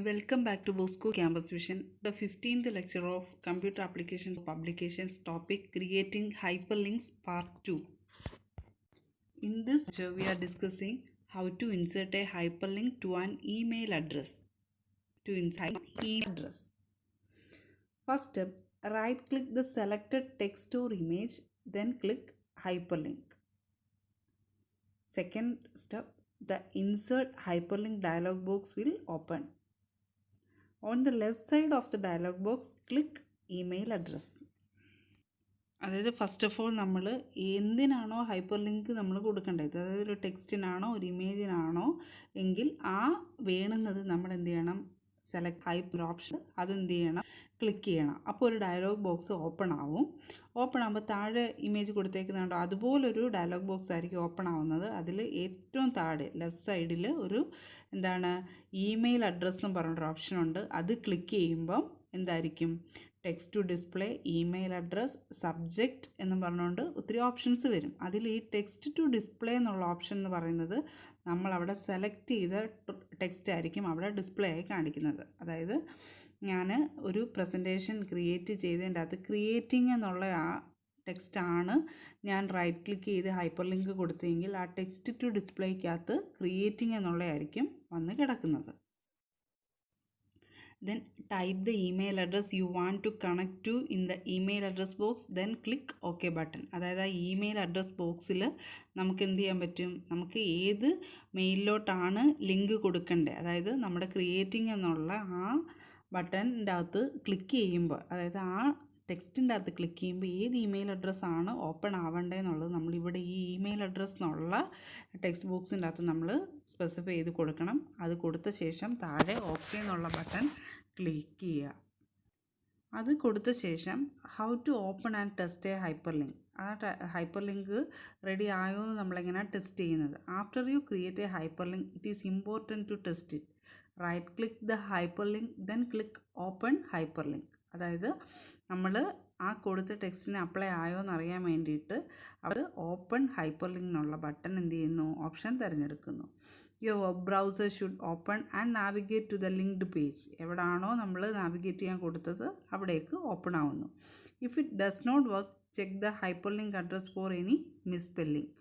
Welcome back to Bosco Campus Vision, the 15th lecture of Computer Applications Publications topic Creating Hyperlinks Part 2. In this lecture, we are discussing how to insert a hyperlink to an email address. To insert an email address. First step, right click the selected text or image, then click hyperlink. Second step, the insert hyperlink dialog box will open. On the left side of the dialog box, click email address. അതായത് first of all നമ്മൾ എന്തിനാണോ hyper link നമ്മൾ കൊടുക്കേണ്ടത്, അതായത് ഒരു ടെക്സ്റ്റിനാണോ ഒരു ഇമേജിനാണോ എങ്കിൽ ആ വേണ്ടുന്നത് നമ്മൾ എന്ത് ചെയ്യണം, സെലക്ട് ഹൈപ്പർ ഓപ്ഷൻ അതെന്ത് ചെയ്യണം, ക്ലിക്ക് ചെയ്യണം. അപ്പോൾ ഒരു ഡയലോഗ് ബോക്സ് ഓപ്പൺ ആവും. ഓപ്പൺ ആകുമ്പോൾ താഴെ ഇമേജ് കൊടുത്തേക്കുന്നുണ്ടോ അതുപോലൊരു ഡയലോഗ് ബോക്സ് ആയിരിക്കും ഓപ്പൺ ആവുന്നത്. അതിൽ ഏറ്റവും താഴെ ലെഫ്റ്റ് സൈഡിൽ ഒരു ഇമെയിൽ അഡ്രസ്സ് എന്ന് പറഞ്ഞൊരു ഓപ്ഷനുണ്ട്. അത് ക്ലിക്ക് ചെയ്യുമ്പം എന്തായിരിക്കും, text to display, email address, subject എന്ന് പറഞ്ഞുകൊണ്ട് ഒത്തിരി ഓപ്ഷൻസ് വരും. അതിൽ ഈ ടെക്സ്റ്റ് ടു ഡിസ്പ്ലേ എന്നുള്ള ഓപ്ഷൻ എന്ന് പറയുന്നത് നമ്മളവിടെ സെലക്ട് ചെയ്ത ടെക്സ്റ്റ് ആയിരിക്കും അവിടെ ഡിസ്പ്ലേ ആയി കാണിക്കുന്നത്. അതായത് ഞാൻ ഒരു പ്രസൻറ്റേഷൻ ക്രിയേറ്റ് ചെയ്തതിൻ്റെ അകത്ത് ക്രിയേറ്റിംഗ് എന്നുള്ള ആ ടെക്സ്റ്റാണ് ഞാൻ റൈറ്റ് ക്ലിക്ക് ചെയ്ത് ഹൈപ്പർ ലിങ്ക് കൊടുത്തെങ്കിൽ ആ ടെക്സ്റ്റ് ടു ഡിസ്പ്ലേക്കകത്ത് ക്രിയേറ്റിംഗ് എന്നുള്ളതായിരിക്കും വന്ന് കിടക്കുന്നത്. Then type the email address you want to connect to in the email address box, then click OK button. അതായത് ആ ഇമെയിൽ അഡ്രസ് ബോക്സിൽ നമുക്ക് എന്ത് ചെയ്യാൻ പറ്റും, നമുക്ക് ഏത് മെയിലിലോട്ടാണ് ലിങ്ക് കൊടുക്കേണ്ടത്, അതായത് നമ്മുടെ ക്രിയേറ്റിംഗ് എന്നുള്ള ആ ബട്ടണിൻ്റെ അകത്ത് ക്ലിക്ക് ചെയ്യുമ്പോൾ, അതായത് ആ ടെക്സ്റ്റിൻ്റെ അകത്ത് ക്ലിക്ക് ചെയ്യുമ്പോൾ ഏത് ഇമെയിൽ അഡ്രസ്സാണ് ഓപ്പൺ ആവേണ്ടതെന്നുള്ളത് നമ്മളിവിടെ ഈ ഇമെയിൽ അഡ്രസ്സ് എന്നുള്ള ടെക്സ്റ്റ് ബോക്സിൻ്റെ അകത്ത് നമ്മൾ സ്പെസിഫൈ ചെയ്ത് കൊടുക്കണം. അത് കൊടുത്ത ശേഷം താഴെ ഓക്കെ എന്നുള്ള ബട്ടൺ ക്ലിക്ക് ചെയ്യുക. അത് കൊടുത്ത ശേഷം how to open and test a hyperlink, ആ ഹൈപ്പർ ലിങ്ക് റെഡി ആയോ എന്ന് നമ്മളെങ്ങനെയാണ് ടെസ്റ്റ് ചെയ്യുന്നത്. After you create a hyperlink it is important to test it. Right click the hyperlink then click open hyperlink. അതായത് നമ്മൾ ആ കൊടുത്ത ടെക്സ്റ്റിന് അപ്ലൈ ആയോ എന്നറിയാൻ വേണ്ടിയിട്ട് അവർ ഓപ്പൺ ഹൈപ്പർ ലിങ്ക് എന്നുള്ള ബട്ടൺ എന്ത് ചെയ്യുന്നു, ഓപ്ഷൻ തിരഞ്ഞെടുക്കുന്നു. Your web browser should open and navigate to the linked page. എവിടാണോ നമ്മൾ നാവിഗേറ്റ് ചെയ്യാൻ കൊടുത്തത് അവിടേക്ക് ഓപ്പൺ ആവുന്നു. If it does not work check the hyperlink address for any misspelling.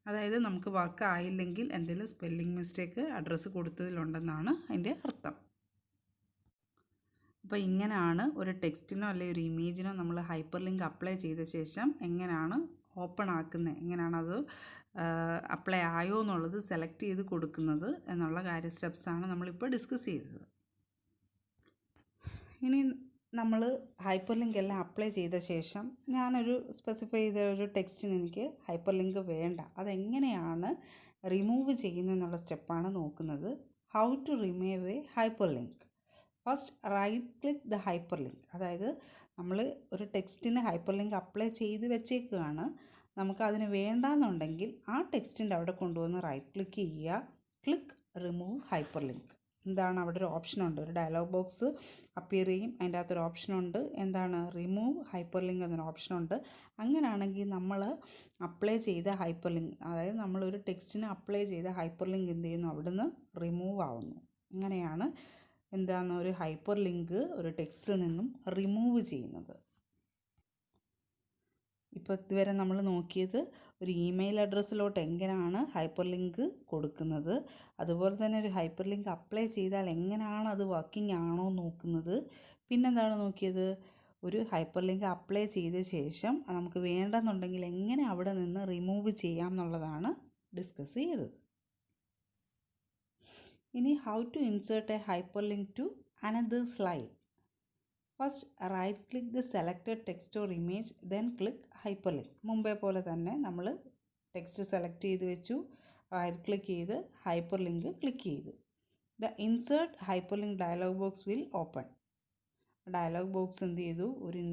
അതായത് നമുക്ക് വർക്ക് ആയില്ലെങ്കിൽ എന്തെങ്കിലും സ്പെല്ലിംഗ് മിസ്റ്റേക്ക് അഡ്രസ്സ് കൊടുത്തതിലുണ്ടെന്നാണ് അതിൻ്റെ അർത്ഥം. അപ്പോൾ ഇങ്ങനെയാണ് ഒരു ടെക്സ്റ്റിനോ അല്ലെങ്കിൽ ഒരു ഇമേജിനോ നമ്മൾ ഹൈപ്പർ ലിങ്ക് അപ്ലൈ ചെയ്ത ശേഷം എങ്ങനെയാണ് ഓപ്പൺ ആക്കുന്നത്, എങ്ങനെയാണ് അത് അപ്ലൈ ആയോ എന്നുള്ളത് സെലക്ട് ചെയ്ത് കൊടുക്കുന്നത് എന്നുള്ള സ്റ്റെപ്സാണ് നമ്മളിപ്പോൾ ഡിസ്കസ് ചെയ്തത്. ഇനി നമ്മൾ ഹൈപ്പർ ലിങ്ക് എല്ലാം അപ്ലൈ ചെയ്ത ശേഷം ഞാനൊരു സ്പെസിഫൈ ചെയ്ത ഒരു ടെക്സ്റ്റിന് എനിക്ക് ഹൈപ്പർ ലിങ്ക് വേണ്ട, അതെങ്ങനെയാണ് റിമൂവ് ചെയ്യുന്നതെന്നുള്ള സ്റ്റെപ്പാണ് നോക്കുന്നത്. How to remove a hyperlink. First right click the hyperlink. അതായത് നമ്മൾ ഒരു ടെക്സ്റ്റിന് ഹൈപ്പർ ലിങ്ക് അപ്ലൈ ചെയ്ത് വെച്ചേക്കുകയാണ്, നമുക്ക് അതിന് വേണ്ടാന്നുണ്ടെങ്കിൽ ആ ടെക്സ്റ്റിൻ്റെ അവിടെ കൊണ്ടുവന്ന് റൈറ്റ് ക്ലിക്ക് ചെയ്യുക, ക്ലിക്ക് റിമൂവ് ഹൈപ്പർ ലിങ്ക്. എന്താണ് അവിടെ ഒരു ഓപ്ഷനുണ്ട്, ഒരു ഡയലോഗ് ബോക്സ് അപ്പിയർ ചെയ്യും, അതിൻ്റെ അകത്തൊരു ഓപ്ഷനുണ്ട്, എന്താണ് റിമൂവ് ഹൈപ്പർ ലിങ്ക് എന്നൊരു ഓപ്ഷനുണ്ട്. അങ്ങനെയാണെങ്കിൽ നമ്മൾ അപ്ലൈ ചെയ്ത ഹൈപ്പർ ലിങ്ക്, അതായത് നമ്മളൊരു ടെക്സ്റ്റിന് അപ്ലൈ ചെയ്ത ഹൈപ്പർ ലിങ്ക് എന്ത് ചെയ്യുന്നു, അവിടുന്ന് റിമൂവ് ആവുന്നു. അങ്ങനെയാണ് എന്താണ് ഒരു ഹൈപ്പർ ലിങ്ക് ഒരു ടെക്സ്റ്റിൽ നിന്നും റിമൂവ് ചെയ്യുന്നത്. ഇപ്പോൾ ഇതുവരെ നമ്മൾ നോക്കിയത് ഒരു ഇമെയിൽ അഡ്രസ്സിലോട്ട് എങ്ങനെയാണ് ഹൈപ്പർ ലിങ്ക് കൊടുക്കുന്നത്, അതുപോലെ തന്നെ ഒരു ഹൈപ്പർ ലിങ്ക് അപ്ലൈ ചെയ്താൽ എങ്ങനെയാണ് അത് വർക്കിംഗ് ആണോ നോക്കുന്നത്. പിന്നെന്താണ് നോക്കിയത്, ഒരു ഹൈപ്പർ ലിങ്ക് അപ്ലൈ ചെയ്ത ശേഷം നമുക്ക് വേണ്ടെന്നുണ്ടെങ്കിൽ എങ്ങനെ അവിടെ നിന്ന് റിമൂവ് ചെയ്യാം എന്നുള്ളതാണ് ഡിസ്കസ് ചെയ്തത്. ഇനി how to insert a hyperlink to another slide. First right click the selected text or image then click hyperlink. മുമ്പേ പോലെ തന്നെ നമ്മൾ ടെക്സ്റ്റ് സെലക്ട് ചെയ്ത് വെച്ചു, റൈറ്റ് ക്ലിക്ക് ചെയ്ത് ഹൈപ്പർ ലിങ്ക് ക്ലിക്ക് ചെയ്തു. The insert hyperlink dialog box will open. Dialog box എന്ത് ചെയ്തു, ഒരു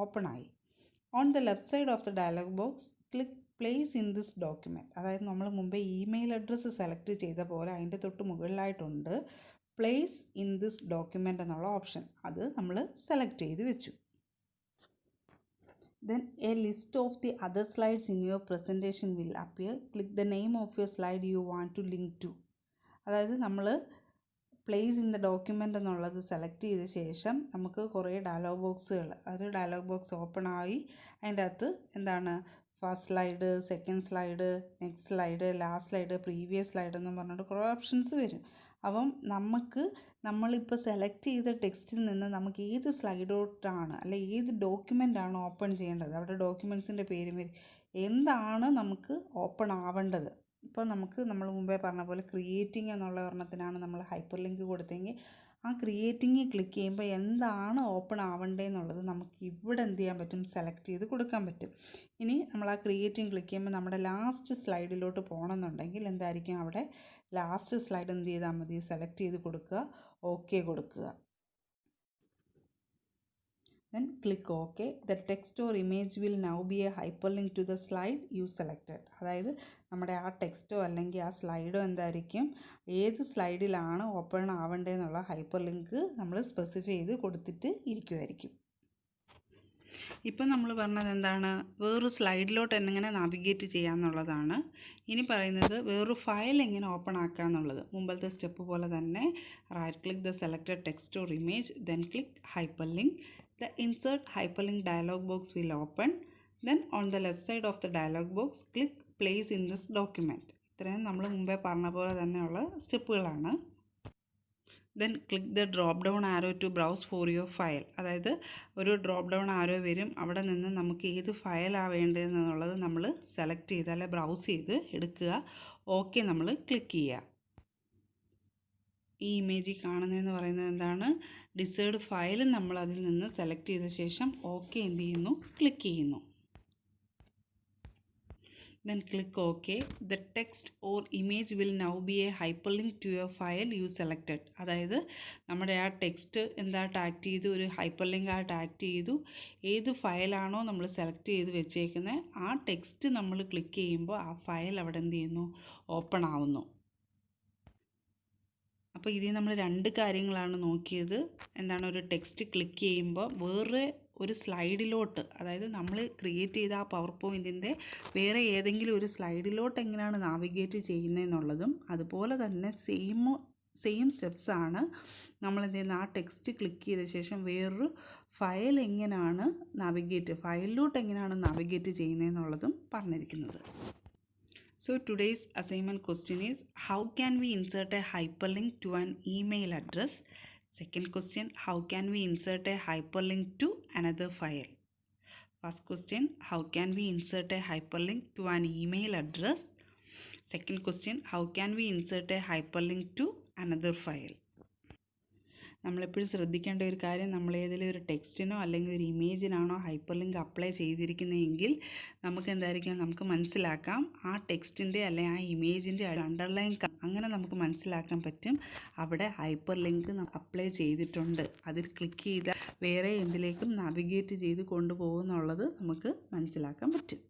ഓപ്പൺ ആയി. On the left side of the dialog box click place in this document. അതായത് നമ്മൾ മുമ്പേ ഇമെയിൽ അഡ്രസ്സ് സെലക്ട് ചെയ്ത പോലെ അതിൻ്റെ തൊട്ട് മുകളിലായിട്ടുണ്ട് പ്ലേസ് ഇൻ ദിസ് ഡോക്യുമെൻ്റ് എന്നുള്ള ഓപ്ഷൻ. അത് നമ്മൾ സെലക്ട് ചെയ്ത് വെച്ചു. Then a list of the other slides in your presentation will appear. Click the name of your slide you want to link to. അതായത് നമ്മൾ പ്ലേസ് ഇൻ ദ ഡോക്യുമെൻ്റ് എന്നുള്ളത് select ചെയ്ത ശേഷം നമുക്ക് കുറേ ഡയലോഗ് ബോക്സുകൾ, ഒരു ഡയലോഗ് ബോക്സ് ഓപ്പൺ ആയി അതിൻ്റെ അകത്ത് എന്താണ് first slide, second slide, next slide, last slide, previous slide എന്ന് പറഞ്ഞിട്ട് കുറേ ഓപ്ഷൻസ് വരും. അപ്പം നമ്മളിപ്പോൾ സെലക്ട് ചെയ്ത ടെക്സ്റ്റിൽ നിന്ന് നമുക്ക് ഏത് സ്ലൈഡോട്ടാണ് അല്ലെ ഏത് ഡോക്യുമെൻ്റാണ് ഓപ്പൺ ചെയ്യേണ്ടത്, അവിടെ ഡോക്യുമെൻറ്റ്സിൻ്റെ പേരും വരും, എന്താണ് നമുക്ക് ഓപ്പൺ ആവേണ്ടത്. ഇപ്പോൾ നമ്മൾ മുമ്പേ പറഞ്ഞ പോലെ ക്രിയേറ്റിംഗ് എന്നുള്ള ഒരെണ്ണത്തിനാണ് നമ്മൾ ഹൈപ്പർ ലിങ്ക് കൊടുത്തെങ്കിൽ ആ ക്രിയേറ്റിംഗ് ക്ലിക്ക് ചെയ്യുമ്പോൾ എന്താണ് ഓപ്പൺ ആവേണ്ടതെന്നുള്ളത് നമുക്ക് ഇവിടെ എന്ത് ചെയ്യാൻ പറ്റും, സെലക്ട് ചെയ്ത് കൊടുക്കാൻ പറ്റും. ഇനി നമ്മൾ ആ ക്രിയേറ്റിംഗ് ക്ലിക്ക് ചെയ്യുമ്പോൾ നമ്മുടെ ലാസ്റ്റ് സ്ലൈഡിലോട്ട് പോകണമെന്നുണ്ടെങ്കിൽ എന്തായിരിക്കും, അവിടെ ലാസ്റ്റ് സ്ലൈഡ് എന്ത് ചെയ്താൽ മതി, സെലക്ട് ചെയ്ത് കൊടുക്കുക, ഓക്കെ കൊടുക്കുക. Then click OK. The text or image will now be a hyperlink to the slide you selected. അതായത് നമ്മുടെ ആ ടെക്സ്റ്റോ അല്ലെങ്കിൽ ആ സ്ലൈഡോ എന്തായിരിക്കും, ഏത് സ്ലൈഡിലാണ് ഓപ്പൺ ആവേണ്ടതെന്നുള്ള ഹൈപ്പർ ലിങ്ക് നമ്മൾ സ്പെസിഫൈ ചെയ്ത് കൊടുത്തിട്ട് ഇരിക്കുമായിരിക്കും. ഇപ്പം നമ്മൾ പറഞ്ഞത് എന്താണ്, വേറൊരു സ്ലൈഡിലോട്ട് എങ്ങനെ നാവിഗേറ്റ് ചെയ്യാമെന്നുള്ളതാണ്. ഇനി പറയുന്നത് വേറൊരു ഫയൽ എങ്ങനെ ഓപ്പൺ ആക്കുക എന്നുള്ളത്. മുമ്പത്തെ സ്റ്റെപ്പ് പോലെ തന്നെ right click the selected text or image, then click hyperlink. The insert hyperlink dialog box will open. Then on the left side of the dialog box, click place in this document. ഇത്രയും നമ്മൾ മുമ്പേ പറഞ്ഞ പോലെ തന്നെയുള്ള സ്റ്റെപ്പുകളാണ്. Then click the drop down arrow to browse for your file. അതായത് ഒരു drop down ആരോ വരും, അവിടെ നിന്ന് നമുക്ക് ഏത് ഫയലാണ് വേണ്ടതെന്നുള്ളത് നമ്മൾ സെലക്ട് ചെയ്ത് അല്ലെ ബ്രൗസ് ചെയ്ത് എടുക്കുക. ഓക്കെ നമ്മൾ ക്ലിക്ക് ചെയ്യുക. ഈ ഇമേജിൽ കാണുന്നതെന്ന് പറയുന്നത് എന്താണ്, ഡിസൈഡ് ഫയൽ നമ്മൾ അതിൽ നിന്ന് സെലക്ട് ചെയ്ത ശേഷം ഓക്കെ എന്ത് ചെയ്യുന്നു, ക്ലിക്ക് ചെയ്യുന്നു. Then click OK. The text or image will now be a hyperlink to your file you selected. അതായത് നമ്മുടെ ആ ടെക്സ്റ്റ് എന്താ ടാഗ് ചെയ്തു, ഒരു ഹൈപ്പർ ലിങ്ക് ആയിട്ട് ആക്ട് ചെയ്തു. ഏത് ഫയലാണോ നമ്മൾ സെലക്ട് ചെയ്ത് വെച്ചേക്കുന്നത് ആ ടെക്സ്റ്റ് നമ്മൾ ക്ലിക്ക് ചെയ്യുമ്പോൾ ആ ഫയൽ അവിടെ എന്ത് ചെയ്യുന്നു, ഓപ്പൺ ആവുന്നു. അപ്പോൾ ഇതിൽ നമ്മൾ രണ്ട് കാര്യങ്ങളാണ് നോക്കിയത്. എന്താണ്, ഒരു ടെക്സ്റ്റ് ക്ലിക്ക് ചെയ്യുമ്പോൾ വേറെ ഒരു സ്ലൈഡിലോട്ട്, അതായത് നമ്മൾ ക്രിയേറ്റ് ചെയ്ത ആ പവർ പോയിൻറ്റിൻ്റെ വേറെ ഏതെങ്കിലും ഒരു സ്ലൈഡിലോട്ട് എങ്ങനെയാണ് നാവിഗേറ്റ് ചെയ്യുന്നതെന്നുള്ളതും, അതുപോലെ തന്നെ സെയിം സ്റ്റെപ്സാണ് നമ്മൾ എന്ത് ചെയ്യുന്നത്, ആ ടെക്സ്റ്റ് ക്ലിക്ക് ചെയ്ത ശേഷം വേറൊരു ഫയൽ എങ്ങനെയാണ് ഫയലിലോട്ട് എങ്ങനെയാണ് നാവിഗേറ്റ് ചെയ്യുന്നതെന്നുള്ളതും പറഞ്ഞിരിക്കുന്നത്. So today's assignment question is, how can we insert a hyperlink to an email address? Second question, how can we insert a hyperlink to another file? First question, how can we insert a hyperlink to an email address? Second question, how can we insert a hyperlink to another file? നമ്മളെപ്പോഴും ശ്രദ്ധിക്കേണ്ട ഒരു കാര്യം, നമ്മൾ ഏതെങ്കിലും ഒരു ടെക്സ്റ്റിനോ അല്ലെങ്കിൽ ഒരു ഇമേജിനാണോ hyper link apply ചെയ്തിരിക്കുന്നതെങ്കിൽ നമുക്ക് എന്തായിരിക്കും, നമുക്ക് മനസ്സിലാക്കാം ആ ടെക്സ്റ്റിൻ്റെ അല്ലെങ്കിൽ ആ ഇമേജിൻ്റെ അണ്ടർലൈൻ അങ്ങനെ നമുക്ക് മനസ്സിലാക്കാൻ പറ്റും അവിടെ ഹൈപ്പർ ലിങ്ക് അപ്ലൈ ചെയ്തിട്ടുണ്ട്. അതിൽ ക്ലിക്ക് ചെയ്താൽ വേറെ എന്തിലേക്കും നാവിഗേറ്റ് ചെയ്ത് കൊണ്ടുപോകുന്നുള്ളത് നമുക്ക് മനസ്സിലാക്കാൻ പറ്റും.